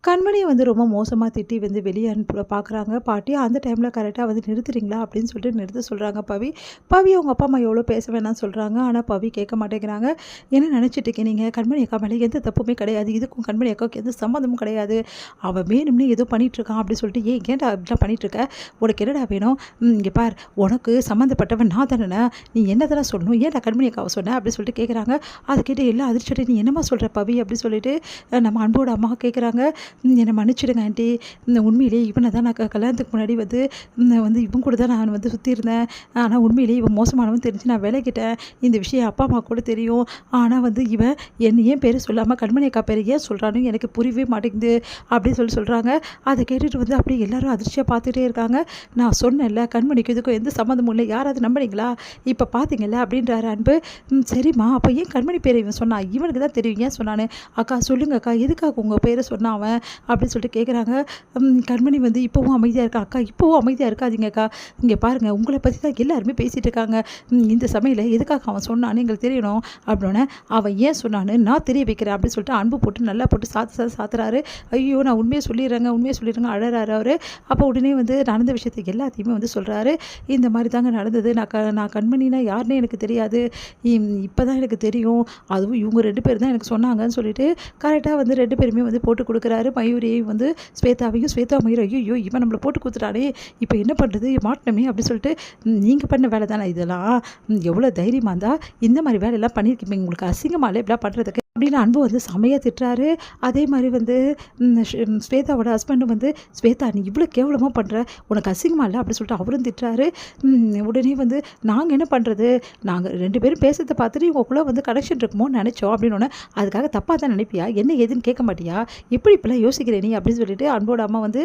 கண்மணியை வந்து ரொம்ப மோசமாக திட்டி வந்து வெளியே அனுப்ப பார்க்குறாங்க பாட்டி. அந்த டைமில் கரெக்டாக வந்து நிறுத்துறீங்களா அப்படின்னு சொல்லிட்டு நிறுத்த சொல்கிறாங்க பவி. பவி அவங்க அப்பா அம்மா எவ்வளோ பேச வேணாம்னு சொல்கிறாங்க. ஆனால் பவி கேட்க மாட்டேங்கிறாங்க. என்ன நினச்சிட்டு இருக்கீங்க நீங்கள்? கண்மணி அக்கா மேலே எந்த தப்புமே கிடையாது. இதுக்கும் கண்மணி அக்காவுக்கு எந்த சம்மந்தமும் கிடையாது. அவள் வேணும்னு ஏதோ பண்ணிகிட்ருக்கான் அப்படின்னு சொல்லிட்டு ஏன்டா இப்படிலாம் பண்ணிகிட்ருக்க? உனக்கு என்னடா வேணும்? இங்கே பார், உனக்கு சம்மந்தப்பட்டவன் நான் தானே, நீ என்ன தானே சொல்லணும், ஏன்டா கண்மணி அக்காவை சொன்னேன் அப்படின்னு சொல்லிட்டு கேட்குறாங்க. அதை கேட்டு எல்லாம் அதிர்ச்சிட்டு நீ என்னம்மா சொல்கிற பவி அப்படின்னு சொல்லிட்டு நம்ம அன்போட அம்மா கேட்குறாங்க. என்னை மன்னிச்சிடுங்க ஆண்டி, உண்மையிலேயே இவனை தான் நான் கல்யாணத்துக்கு முன்னாடி வந்து இவன் கூட தான் நான் வந்து சுற்றி இருந்தேன். ஆனால் உண்மையிலேயே இவன் மோசமானவன் தெரிஞ்சு நான் விலகிட்டேன். இந்த விஷயம் அப்பா அம்மா கூட தெரியும். ஆனால் வந்து இவன் ஏன் பேர் சொல்லாமல் கண்மணி அக்கா பேர் ஏன் சொல்கிறான்னு எனக்கு புரியவே மாட்டேங்குது அப்படின்னு சொல்கிறாங்க. அதை கேட்டுட்டு வந்து அப்படியே எல்லாரும் அதிர்ச்சியாக பார்த்துட்டே இருக்காங்க. நான் சொன்னேன்ல கண்மணிக்கு இதுக்கும் எந்த சம்மந்தமும் இல்லை, யாராவது நம்பினீங்களா? இப்போ பார்த்தீங்கல்ல அப்படின்றாரு அன்பு. சரிம்மா, அப்போ ஏன் கண்மணி பேரை இவன் சொன்னான்? இவனுக்கு தான் தெரியும் ஏன் சொன்னான்னு. அக்கா சொல்லுங்க அக்கா, எதுக்காக உங்கள் பேரை சொன்னான் அவன் அப்படின்னு சொல்லிட்டு கேட்குறாங்க. கண்மணி வந்து இப்போவும் அமைதியாக இருக்கா. அக்கா இப்போவும் அமைதியாக இருக்காதீங்க அக்கா, இங்கே பாருங்கள் உங்களை பற்றி தான் எல்லாருமே பேசிகிட்டு இருக்காங்க. இந்த சமையலை எதுக்காக அவன் சொன்னான்னு எங்களுக்கு தெரியணும் அப்படின்னே, அவன் ஏன் சொன்னான்னு நான் தெரிய வைக்கிறேன் அப்படின்னு சொல்லிட்டு அன்பு போட்டு நல்லா போட்டு சாத்துறாரு. ஐயோ நான் உண்மையை சொல்லிடுறேங்க அழறாரு அவர். அப்போ உடனே வந்து நடந்த விஷயத்தை எல்லாத்தையுமே வந்து சொல்கிறாரு. இந்த மாதிரி தாங்க நடந்தது. நான் கண்மணினா யாருன்னே எனக்கு தெரியாது, இப்போ தான் எனக்கு தெரியும். அதுவும் இவங்க 2 பேர் தான் எனக்கு சொன்னாங்கன்னு சொல்லிட்டு கரெக்டாக வந்து 2 பேருமே வந்து போட்டு கொடுக்குறாரு. மயூரியையும் வந்து ஸ்வேதாவையும். ஸ்வேதா மயூர் ஐயோ இவன் நம்மளை போட்டு கொடுத்துட்டானே, இப்போ என்ன பண்ணுறது, மாட்டணுமே அப்படின்னு சொல்லிட்டு, நீங்கள் பண்ண வேலை தானே இதெல்லாம், எவ்வளோ தைரியமாக இருந்தால் இந்த மாதிரி வேலையெல்லாம் பண்ணியிருக்கீங்க, உங்களுக்கு அசிங்கமாலே இப்படிலாம் பண்ணுறதுக்கு அப்படின்னு அன்பு வந்து செமையாக திட்டுறாரு. அதே மாதிரி வந்து ஸ்வேதாவோட ஹஸ்பண்டும் வந்து ஸ்வேதா நீ இவ்வளோ கேவலமாக பண்ணுற, உனக்கு அசிங்கமாக இல்லை அப்படின்னு சொல்லிட்டு அவரும் திட்டுறாரு. உடனே வந்து நாங்கள் என்ன பண்ணுறது, நாங்கள் 2 பேரும் பேசுறதை பார்த்துட்டு இவங்களுக்குள்ளே வந்து கனெக்ஷன் இருக்குமோன்னு நினச்சோம் அப்படின்னு. அதுக்காக தப்பாக தான் நினைப்பியா, என்ன ஏதுன்னு கேட்க மாட்டியா, எப்படி இப்படிலாம் யோசிக்கிறேன் நீ அப்படின்னு சொல்லிட்டு அன்போட அம்மா வந்து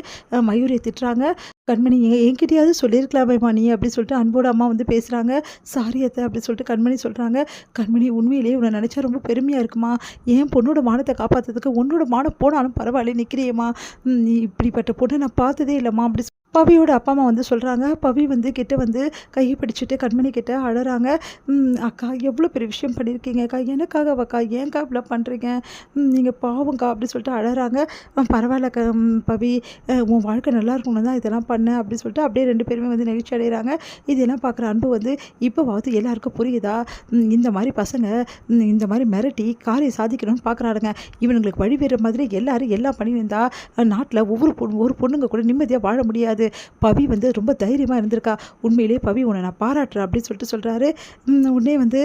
மயூரியை திட்டுறாங்க. கண்மணி என்கிட்டயாவது சொல்லியிருக்கலாமேம்மா நீ அப்படின்னு சொல்லிட்டு அன்போட அம்மா வந்து பேசுகிறாங்க. சாரி அத்தை அப்படின்னு சொல்லிட்டு கண்மணி சொல்கிறாங்க. கண்மணி உண்மையிலேயே உன்னை நினச்சா ரொம்ப பெருமையாக இருக்குமா, என் பொண்ணோட மானத்தை காப்பாற்றுறதுக்கு உன்னோட மானம் போனாலும் பரவாயில்ல நிற்கிறியம்மா, நீ இப்படிப்பட்ட பொண்ணை நான் பார்த்ததே இல்லைம்மா அப்படி பவியோட அப்பா அம்மா வந்து சொல்கிறாங்க. பவி வந்து கிட்ட வந்து கையை பிடிச்சிட்டு கண்மணி கிட்ட அழறாங்க. அக்கா எவ்வளோ பெரிய விஷயம் பண்ணியிருக்கீங்க அக்கா, எனக்காக அக்கா ஏன்க்கா இப்படிலாம் பண்ணுறீங்க, நீங்கள் பாவங்க்கா அப்படி சொல்லிட்டு அழறாங்க. பரவாயில்ல பவி, உன் வாழ்க்கை நல்லா இருக்கணும் தான் இதெல்லாம் பண்ணேன் அப்படின்னு சொல்லிட்டு அப்படியே 2 பேருமே வந்து நெகிழ்ச்சி அடைகிறாங்க. இதெல்லாம் பார்க்குற அன்பு வந்து இப்போவாவது எல்லாருக்கும் புரியுதா, இந்த மாதிரி பசங்க இந்த மாதிரி மிரட்டி காரியம் சாதிக்கணும்னு பார்க்குறாருங்க. இவனுங்களுக்கு வழி வேறு மாதிரி எல்லாரும் எல்லாம் பண்ணி வந்தால் நாட்டில் ஒரு பொண்ணுங்க கூட நிம்மதியாக வாழ முடியாது. பவி வந்து ரொம்ப தைரியமாக இருந்திருக்கா. உண்மையிலே பவி உன்னை நான் பாராட்டுறேன் அப்படின்னு சொல்லிட்டு சொல்கிறாரு. உடனே வந்து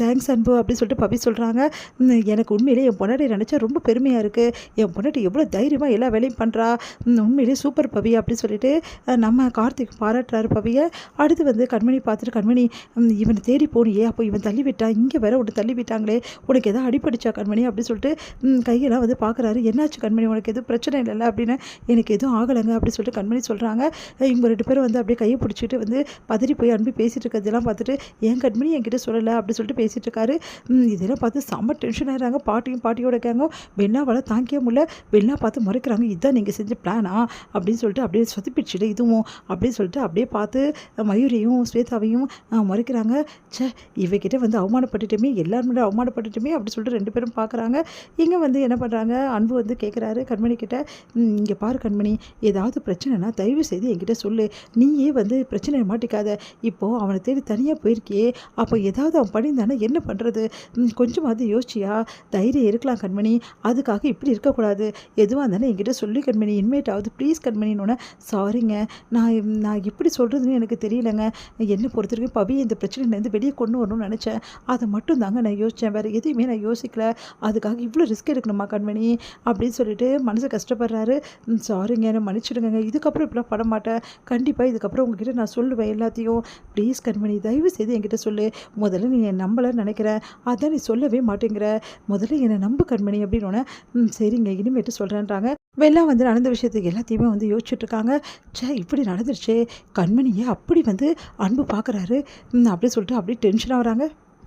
தேங்க்ஸ் அன்பு அப்படின்னு சொல்லிட்டு பவி சொல்கிறாங்க. எனக்கு உண்மையிலே என் பொண்டாட்டி நினச்சா ரொம்ப பெருமையாக இருக்குது, என் பொண்டாட்டி எவ்வளோ தைரியமாக எல்லா வேலையும் பண்ணுறா, உண்மையிலே சூப்பர் பவி அப்படின்னு சொல்லிட்டு நம்ம கார்த்திக் பாராட்டுறாரு பவியை. அடுத்து வந்து கண்மணி பார்த்துட்டு, கண்மணி இவனை தேடி போனியே, அப்போ இவன் தள்ளி விட்டான், இங்கே வேற ஒன்று தள்ளி விட்டாங்களே, உனக்கு எதாவது அடிப்படிச்சா கண்மணி அப்படின்னு சொல்லிட்டு கையெல்லாம் வந்து பார்க்குறாரு. என்னாச்சு கண்மணி, உனக்கு எதுவும் பிரச்சனை இல்லைல்ல அப்படின்னு. எனக்கு எதுவும் ஆகலைங்க அப்படின்னு சொல்லிட்டு கண்மணி சொல்கிறாங்க. இவங்க 2 பேரும் வந்து அப்படியே கையை பிடிச்சிட்டு வந்து பதறி போய் அன்பு பேசிகிட்டு இருக்கிறதெல்லாம் பார்த்துட்டு ஏன் கண்மணி என்கிட்ட சொல்லலை அப்படின்னு சொல்லிட்டு பேசிகிட்டு இருக்காரு. இதெல்லாம் பார்த்து செம்ம டென்ஷன் ஆகிறாங்க. பாட்டியோட கேங்க வெண்ணாவால் தாங்கிய முடியல. வெண்ணா பார்த்து முறைக்கிறாங்க. இதுதான் நீங்கள் செஞ்ச பிளானா அப்படின்னு சொல்லிட்டு அப்படியே சொதிப்பிடுச்சுட்டு இதுவும் அப்படின்னு சொல்லிட்டு அப்படியே பார்த்து மயூரியும் ஸ்வேதாவையும் முறைக்கிறாங்க. இவகிட்ட வந்து அவமானப்பட்டுட்டுமே, எல்லாருமே அவமானப்பட்டுட்டுமே அப்படி சொல்லிட்டு 2 பேரும் பார்க்குறாங்க. இங்கே வந்து என்ன பண்ணுறாங்க, அன்பு வந்து கேட்குறாரு கண்மணி கிட்ட, இங்கே பாரு கண்மணி, ஏதாவது பிரச்சனைனா தயவு செய்து என்கிட்ட சொல்லு, நீயே வந்து பிரச்சனையை மாட்டிக்காத, இப்போது அவனை தேடி தனியாக போயிருக்கியே, அப்போ ஏதாவது அவன் பண்ணியிருந்தானே என்ன பண்ணுறது, கொஞ்சமாவது யோசிச்சியா, தைரியம் இருக்கலாம் கண்மணி, அதுக்காக இப்படி இருக்கக்கூடாது, எதுவாக இருந்தாலும் என்கிட்ட சொல்லி கண்மணி, இனிமேட்டாவது ப்ளீஸ் கண்மணின்னு. சாரிங்க, நான் எப்படி சொல்கிறதுன்னு எனக்கு தெரியலைங்க, என்னை பொறுத்த வரைக்கும் பவி இந்த பிரச்சனையிலேருந்து வெளியே கொண்டு வரணும்னு நினச்சேன், அதை மட்டும் தாங்க நான் யோசித்தேன், வேறு எதுவுமே நான் யோசிக்கல, அதுக்காக இவ்வளோ ரிஸ்க் எடுக்கணுமா கண்மணி அப்படின்னு சொல்லிட்டு மனசு கஷ்டப்படுறாரு. சாரிங்க, என்னை மன்னிச்சிடுங்க, இதுக்கப்புறம் இப்படிலாம் பண்ண மாட்டேன், கண்டிப்பாக இதுக்கப்புறம் உங்ககிட்ட நான் சொல்லுவேன் எல்லாத்தையும், ப்ளீஸ் கண்மணி தயவு செய்து என்கிட்ட சொல்லு, முதல்ல நீ என் நம்பலன்னு நினைக்கிறேன், அதான் நீ சொல்லவே மாட்டேங்கிற, முதல்ல என்னை நம்பு கண்மணி அப்படின்னு. சரிங்க இனிமேட்டு சொல்கிறேன்றாங்க. வெள்ளம் வந்து நடந்த விஷயத்துக்கு எல்லாத்தையுமே வந்து யோசிச்சுட்ருக்காங்க. இப்படி நடந்துருச்சே, கண்மணியை அப்படி வந்து அன்பு பார்க்குறாரு அப்படி சொல்லிட்டு அப்படியே டென்ஷனாக வராங்க.